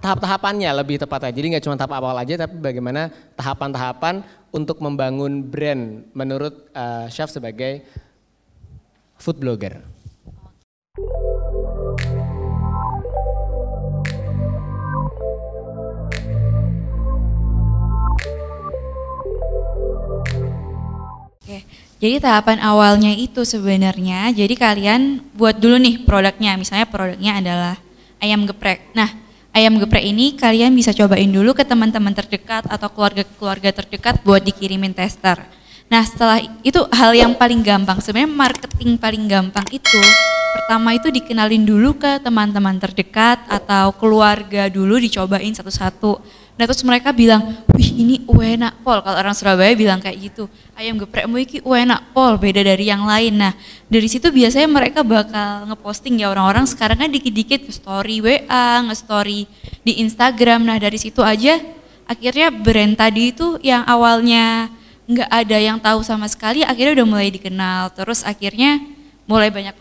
tahap-tahapannya lebih tepatnya. Jadi nggak cuma tahap awal aja, tapi bagaimana tahapan-tahapan untuk membangun brand menurut chef sebagai food blogger. Oke, jadi tahapan awalnya itu sebenarnya, jadi kalian buat dulu nih produknya, misalnya produknya adalah ayam geprek. Nah, ayam geprek ini kalian bisa cobain dulu ke teman-teman terdekat atau keluarga-keluarga terdekat buat dikirimin tester. Nah, setelah itu hal yang paling gampang, sebenarnya marketing paling gampang itu, pertama itu dikenalin dulu ke teman-teman terdekat atau keluarga dulu, dicobain satu-satu. Nah terus mereka bilang, wih ini enak pol, kalau orang Surabaya bilang kayak gitu, ayam geprekmu ini enak pol, beda dari yang lain. Nah dari situ biasanya mereka bakal ngeposting ya, orang-orang sekarang kan dikit-dikit story WA, nge-story di Instagram. Nah dari situ aja akhirnya brand tadi itu yang awalnya nggak ada yang tahu sama sekali, akhirnya udah mulai dikenal. Terus akhirnya mulai banyak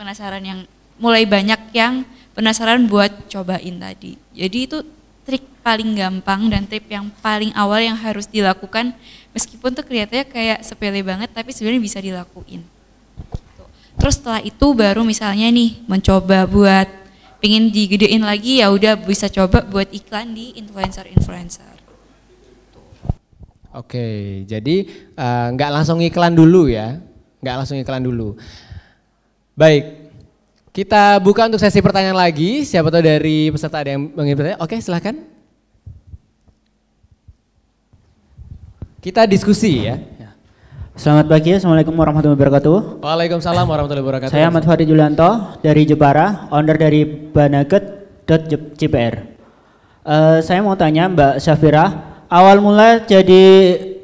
yang penasaran buat cobain tadi. Jadi itu trik paling gampang dan tip yang paling awal yang harus dilakukan, meskipun tuh kelihatannya kayak sepele banget tapi sebenarnya bisa dilakuin. Terus setelah itu baru misalnya nih mencoba buat pengen digedein lagi, ya udah bisa coba buat iklan di influencer. Oke, jadi nggak langsung iklan dulu ya, Baik. Kita buka untuk sesi pertanyaan lagi, siapa tahu dari peserta ada yang ingin bertanya. Oke, silahkan. Kita diskusi ya. Selamat pagi, Assalamualaikum warahmatullahi wabarakatuh. Waalaikumsalam warahmatullahi wabarakatuh. Saya Ahmad Fahri Julianto dari Jepara, owner dari banaget.cpr. Saya mau tanya Mbak Syafira, awal mula jadi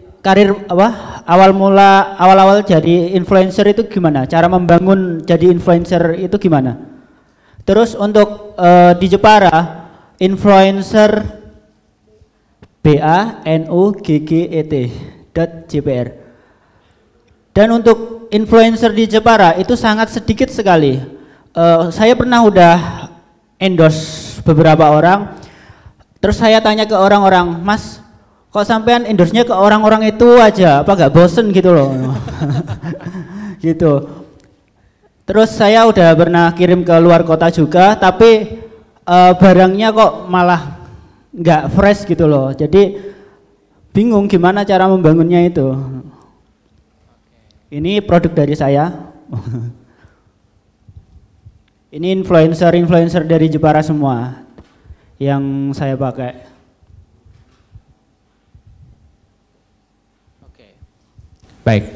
influencer itu gimana? Cara membangun jadi influencer itu gimana? Terus untuk di Jepara, influencer BANUGGET.JPR. Dan untuk influencer di Jepara itu sangat sedikit sekali. Saya pernah udah endorse beberapa orang. Terus saya tanya ke orang-orang, Mas, kok sampean endorse-nya ke orang-orang itu aja, apa gak bosen gitu loh. Gitu. Terus saya udah pernah kirim ke luar kota juga, tapi barangnya kok malah gak fresh gitu loh. Jadi bingung gimana cara membangunnya itu. Ini produk dari saya. Ini influencer dari Jepara semua yang saya pakai. Baik.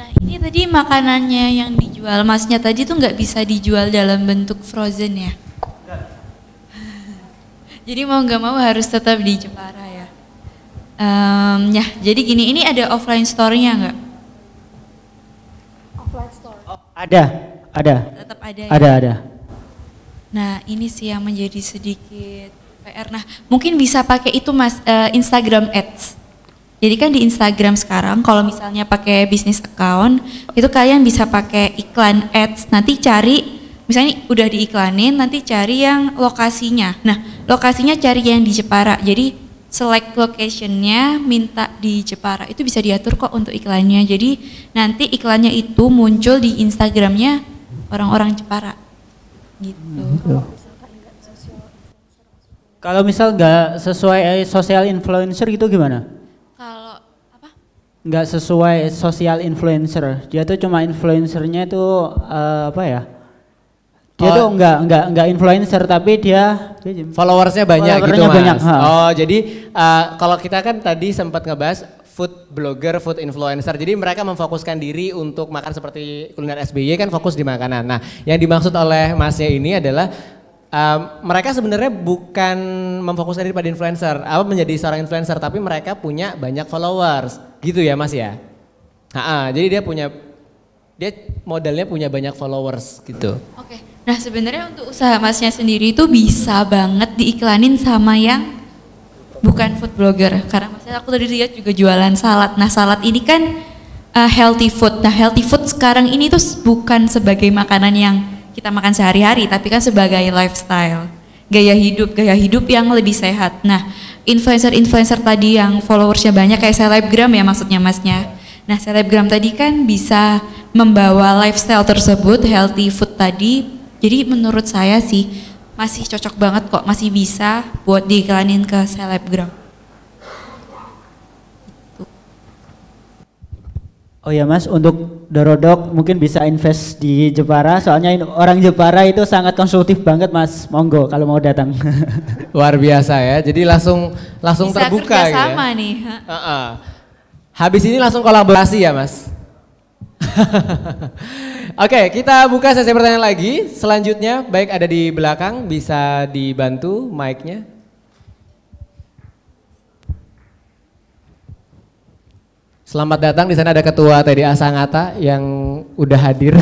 Nah ini tadi makanannya yang dijual masnya tadi tuh nggak bisa dijual dalam bentuk frozen ya? Jadi mau nggak mau harus tetap di Jepara ya. Ya jadi gini, ini ada offline store-nya nggak? Offline store? Oh, ada. Tetap ada ya? Ada. Nah ini sih yang menjadi sedikit PR. Nah mungkin bisa pakai itu Mas, Instagram Ads. Jadi kan di Instagram sekarang kalau misalnya pakai bisnis account itu kalian bisa pakai iklan ads, nanti cari misalnya udah diiklanin, nanti cari yang lokasinya. Nah lokasinya cari yang di Jepara, jadi select locationnya minta di Jepara, itu bisa diatur kok untuk iklannya. Jadi nanti iklannya itu muncul di Instagramnya orang-orang Jepara gitu. Kalau misal nggak sesuai social influencer gitu gimana? Nggak sesuai social influencer, dia tuh cuma influencernya itu dia tuh nggak influencer tapi dia followersnya banyak gitu Mas. Banyak, oh jadi kalau kita kan tadi sempat ngebahas food blogger, food influencer, jadi mereka memfokuskan diri untuk makan seperti kuliner SBY kan fokus di makanan. Nah yang dimaksud oleh Masnya ini adalah mereka sebenarnya bukan memfokuskan diri pada influencer, menjadi seorang influencer, tapi mereka punya banyak followers, gitu ya Mas ya. Jadi dia modalnya punya banyak followers gitu. Oke. Nah sebenarnya untuk usaha Masnya sendiri itu bisa banget diiklanin sama yang bukan food blogger, karena Masnya aku tadi lihat juga jualan salad. Nah salad ini kan healthy food. Nah healthy food sekarang ini tuh bukan sebagai makanan yang kita makan sehari-hari, tapi kan sebagai lifestyle. gaya hidup yang lebih sehat. Nah, influencer tadi yang followersnya banyak kayak selebgram ya maksudnya masnya. Nah, selebgram tadi kan bisa membawa lifestyle tersebut, healthy food tadi. Jadi menurut saya sih masih cocok banget kok, masih bisa buat diiklanin ke selebgram. Oh ya Mas, untuk Dorodok mungkin bisa invest di Jepara, soalnya orang Jepara itu sangat konstruktif banget Mas, monggo kalau mau datang. Luar biasa ya, jadi langsung bisa terbuka kerja sama gitu ya. nih. Habis ini langsung kolaborasi ya Mas? Oke, kita buka sesi pertanyaan lagi. Selanjutnya, baik ada di belakang, bisa dibantu mic-nya. Selamat datang, di sana ada Ketua TDA Sangatta yang udah hadir.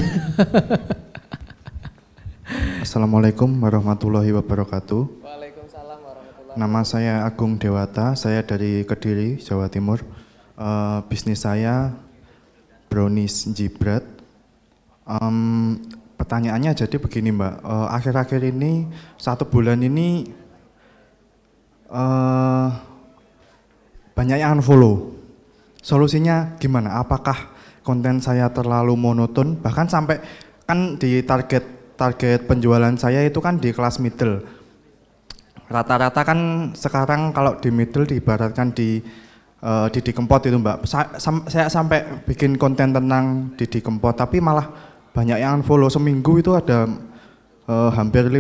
Assalamualaikum warahmatullahi wabarakatuh. Waalaikumsalam warahmatullahi wabarakatuh. Nama saya Agung Dewata, saya dari Kediri, Jawa Timur. Bisnis saya brownies jibrat. Pertanyaannya jadi begini Mbak, akhir-akhir ini 1 bulan ini banyak yang unfollow. Solusinya gimana? Apakah konten saya terlalu monoton? Bahkan sampai kan di target penjualan saya itu kan di kelas middle. Rata-rata kan sekarang kalau di middle diibaratkan di Didi Kempot itu Mbak. Saya sampai bikin konten tentang Didi Kempot tapi malah banyak yang unfollow. Seminggu itu ada hampir 50.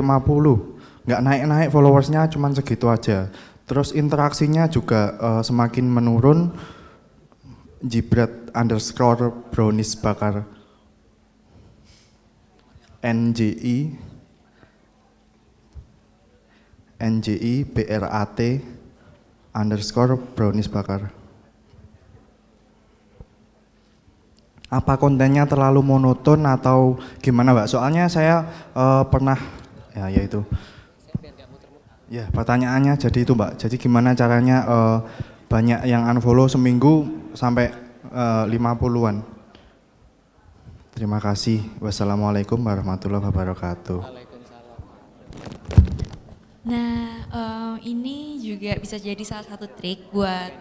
Nggak naik-naik followersnya, cuman segitu aja. Terus interaksinya juga semakin menurun. Jibrat_brownies bakar NJI BRAT_brownies bakar. Apa kontennya terlalu monoton atau gimana Mbak? Soalnya saya pernah ya itu. Ya pertanyaannya jadi itu Mbak. Jadi gimana caranya banyak yang unfollow seminggu sampai 50-an. Terima kasih. Wassalamualaikum warahmatullahi wabarakatuh. Nah, ini juga bisa jadi salah satu trik buat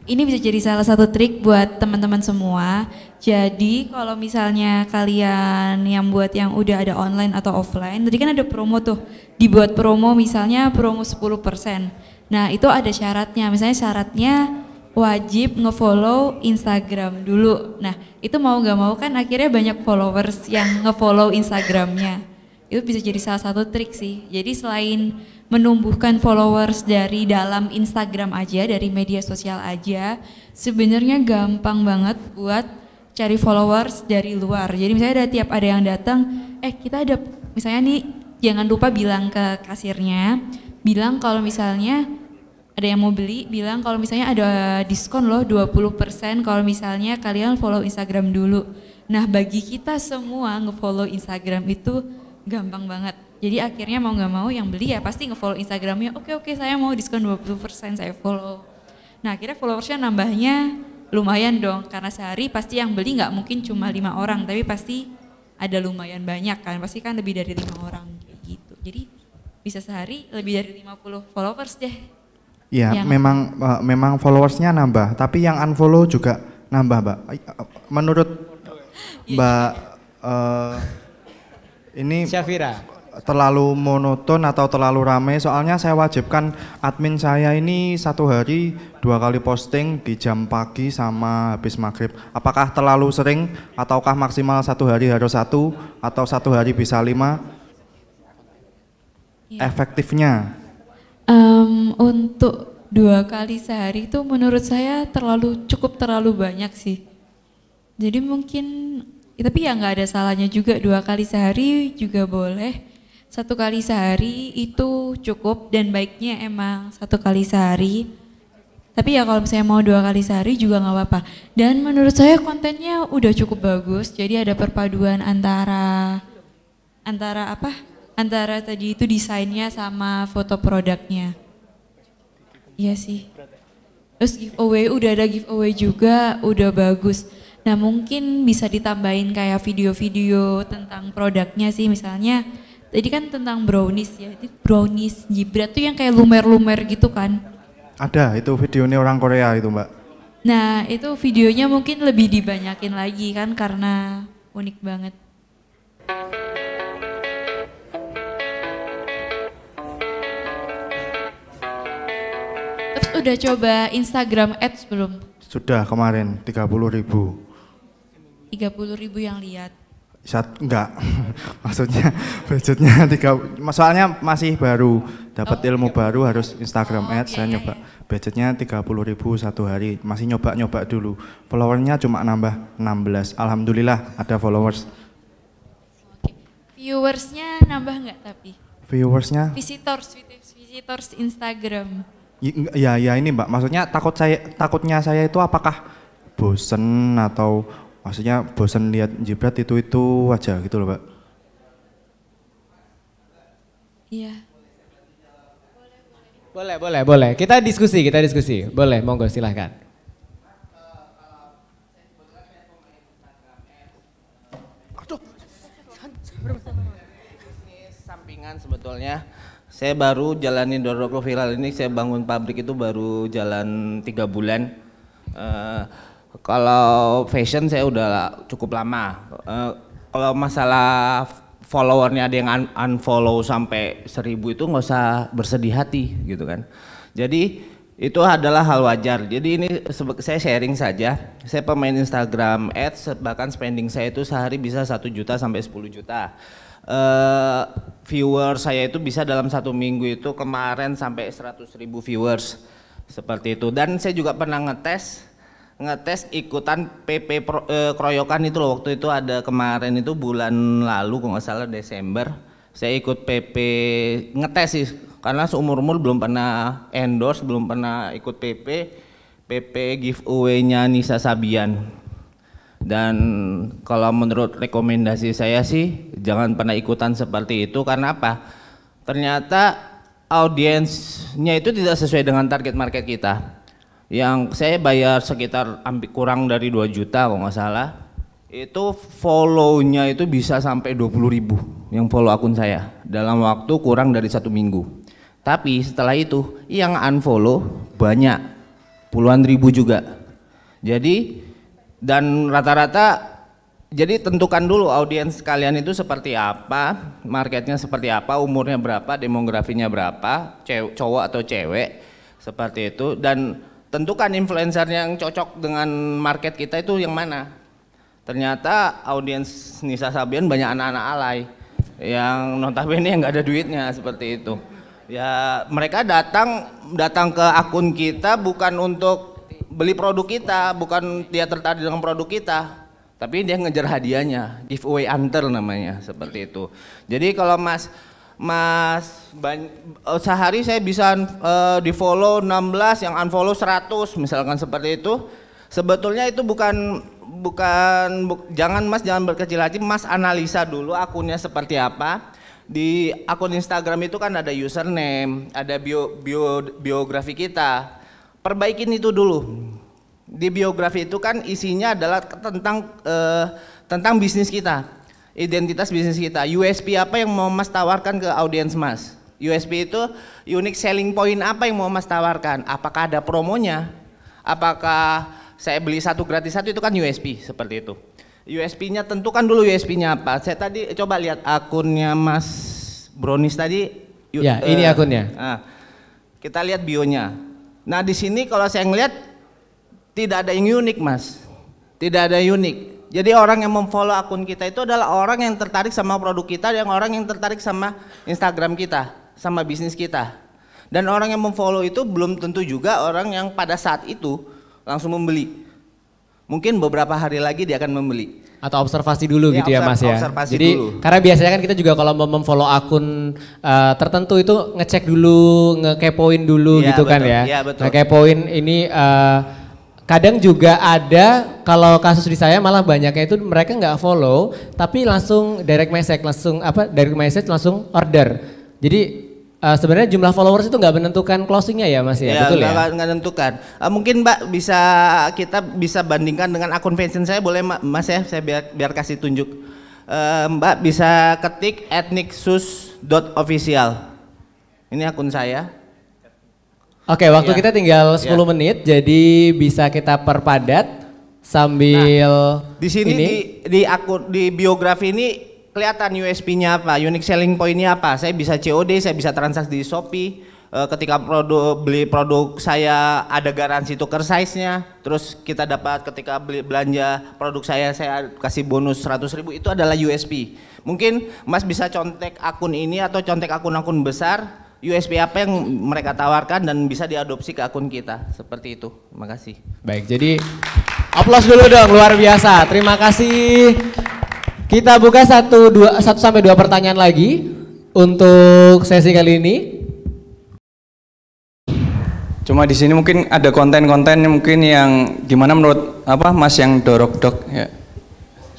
ini bisa jadi salah satu trik buat teman-teman semua. Jadi kalau misalnya kalian yang buat yang udah ada online atau offline, tadi kan ada promo tuh. Dibuat promo misalnya promo 10%. Nah, itu ada syaratnya. Misalnya syaratnya wajib ngefollow Instagram dulu. Nah, itu mau gak mau kan akhirnya banyak followers yang ngefollow Instagramnya. Itu bisa jadi salah satu trik sih. Jadi selain menumbuhkan followers dari dalam Instagram aja, dari media sosial aja, sebenarnya gampang banget buat cari followers dari luar. Jadi misalnya ada yang datang, kita ada, misalnya nih jangan lupa bilang ke kasirnya, bilang kalau misalnya ada yang mau beli, bilang kalau misalnya ada diskon loh 20% kalau misalnya kalian follow Instagram dulu. Nah, bagi kita semua nge-follow Instagram itu gampang banget. Jadi akhirnya mau gak mau yang beli ya pasti nge-follow Instagramnya, oke saya mau diskon 20% saya follow. Nah, akhirnya followersnya nambahnya lumayan dong, karena sehari pasti yang beli gak mungkin cuma 5 orang, tapi pasti ada lumayan banyak kan, pasti kan lebih dari 5 orang kayak gitu. Jadi bisa sehari lebih dari 50 followers deh. Iya, memang followersnya nambah, tapi yang unfollow juga nambah, Mbak. Menurut Mbak ini Syafira, terlalu monoton atau terlalu ramai? Soalnya saya wajibkan admin saya ini 1 hari 2 kali posting di jam pagi sama habis maghrib. Apakah terlalu sering ataukah maksimal 1 hari harus 1 atau 1 hari bisa 5? Efektifnya? Untuk 2 kali sehari itu menurut saya cukup terlalu banyak sih. Jadi mungkin, tapi ya nggak ada salahnya juga 2 kali sehari juga boleh. 1 kali sehari itu cukup dan baiknya emang 1 kali sehari. Tapi ya kalau misalnya mau 2 kali sehari juga nggak apa-apa. Dan menurut saya kontennya udah cukup bagus. Jadi ada perpaduan antara tadi itu desainnya sama foto produknya. Iya sih. Terus giveaway, udah ada giveaway juga, udah bagus. Nah mungkin bisa ditambahin kayak video-video tentang produknya sih, misalnya tadi kan tentang brownies ya. Itu brownies jibrat tuh yang kayak lumer-lumer gitu kan. Ada, itu videonya orang Korea itu Mbak. Nah, itu videonya mungkin lebih dibanyakin lagi kan karena unik banget. Terus udah coba Instagram Ads belum? Sudah kemarin 30.000. 30.000 yang lihat. Enggak, maksudnya budgetnya soalnya masih baru, dapat ilmu baru harus Instagram Ads, saya nyoba budgetnya 30.000 satu hari, masih nyoba dulu, followernya cuma nambah 16, alhamdulillah ada followers. Viewersnya nambah nggak tapi? Viewersnya? Visitors Instagram. Ya ini Mbak, maksudnya takutnya saya itu apakah bosen atau maksudnya bosan lihat jibrat itu aja gitu loh Mbak. Iya. Boleh. Kita diskusi. Boleh, monggo silahkan. Sampingan sebetulnya. Saya baru jalanin Dordoko Viral ini, saya bangun pabrik itu baru jalan 3 bulan. Kalau fashion saya udah cukup lama. Kalau masalah followernya ada yang unfollow sampai 1000 itu nggak usah bersedih hati gitu kan. Jadi itu adalah hal wajar. Jadi ini saya sharing saja. Saya pemain Instagram Ads, bahkan spending saya itu sehari bisa 1 juta sampai 10 juta. Viewer saya itu bisa dalam 1 minggu itu kemarin sampai 100.000 viewers seperti itu. Dan saya juga pernah ngetes ikutan PP keroyokan itu loh, waktu itu ada kemarin itu bulan lalu kalau nggak salah Desember, saya ikut PP ngetes sih karena seumur-umur belum pernah endorse, belum pernah ikut PP giveaway-nya Nisa Sabian. Dan kalau menurut rekomendasi saya sih jangan pernah ikutan seperti itu, karena apa? Ternyata audiensnya itu tidak sesuai dengan target market kita. Yang saya bayar sekitar kurang dari 2 juta kalau nggak salah, itu follow-nya itu bisa sampai 20.000 yang follow akun saya dalam waktu kurang dari 1 minggu. Tapi setelah itu yang unfollow banyak, puluhan ribu juga. Jadi dan rata-rata, jadi tentukan dulu audiens kalian itu seperti apa, marketnya seperti apa, umurnya berapa, demografinya berapa, cowok atau cewek, seperti itu. Dan tentukan influencer yang cocok dengan market kita itu yang mana. Ternyata audiens Nisa Sabian banyak anak-anak alay yang notabene yang nggak ada duitnya seperti itu. Ya mereka datang ke akun kita bukan untuk beli produk kita, bukan dia tertarik dengan produk kita, tapi dia ngejar hadiahnya, giveaway hunter namanya seperti itu. Jadi kalau sehari saya bisa di follow 16, yang unfollow 100 misalkan seperti itu. Sebetulnya itu jangan berkecil hati, Mas analisa dulu akunnya seperti apa. Di akun Instagram itu kan ada username, ada biografi kita. Perbaikin itu dulu. Di biografi itu kan isinya adalah tentang bisnis kita. Identitas bisnis kita, USP apa yang mau Mas tawarkan ke audiens Mas? USP itu unique selling point apa yang mau Mas tawarkan? Apakah ada promonya? Apakah saya beli 1 gratis 1 itu kan USP seperti itu. USP-nya tentukan dulu USP-nya apa. Saya tadi coba lihat akunnya Mas Brownies tadi. Ya, ini akunnya. Kita lihat bionya. Nah di sini kalau saya ngelihat tidak ada yang unik Mas, tidak ada unik. Jadi orang yang memfollow akun kita itu adalah orang yang tertarik sama produk kita, yang orang yang tertarik sama Instagram kita, sama bisnis kita. Dan orang yang memfollow itu belum tentu juga orang yang pada saat itu langsung membeli. Mungkin beberapa hari lagi dia akan membeli. Atau observasi dulu gitu ya Mas ya. Jadi dulu. Karena biasanya kan kita juga kalau mau memfollow akun tertentu itu ngecek dulu, ngekepoin dulu ya, gitu betul. kan ya. Ya, betul. Ngekepoin ini kadang juga ada, kalau kasus di saya malah banyaknya itu mereka nggak follow tapi langsung direct message langsung order. Jadi sebenarnya jumlah followers itu nggak menentukan closingnya ya Mas ya, betul ya? Nggak menentukan. Mungkin Mbak kita bisa bandingkan dengan akun fashion saya, boleh Mas ya, saya biar kasih tunjuk. Mbak bisa ketik @nixus.official. Ini akun saya. Oke, waktu Ya. kita tinggal 10 menit, jadi bisa kita perpadat sambil Di sini ini. di akun di biografi ini kelihatan USP-nya apa, unique selling point-nya apa. Saya bisa COD, saya bisa transaksi di Shopee. Ketika beli produk saya ada garansi tuker size-nya. Terus kita dapat ketika beli belanja produk saya kasih bonus 100.000, itu adalah USP. Mungkin Mas bisa contek akun ini atau contek akun-akun besar. USP apa yang mereka tawarkan dan bisa diadopsi ke akun kita, seperti itu. Terima kasih. Baik, jadi aplaus dulu dong, luar biasa. Terima kasih. Kita buka 1-2 pertanyaan lagi untuk sesi kali ini. Cuma di sini mungkin ada konten-konten mungkin yang gimana menurut Mas yang dorok-dok ya.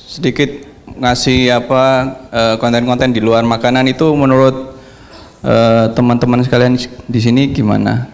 Sedikit ngasih konten-konten di luar makanan itu menurut teman-teman sekalian di sini gimana?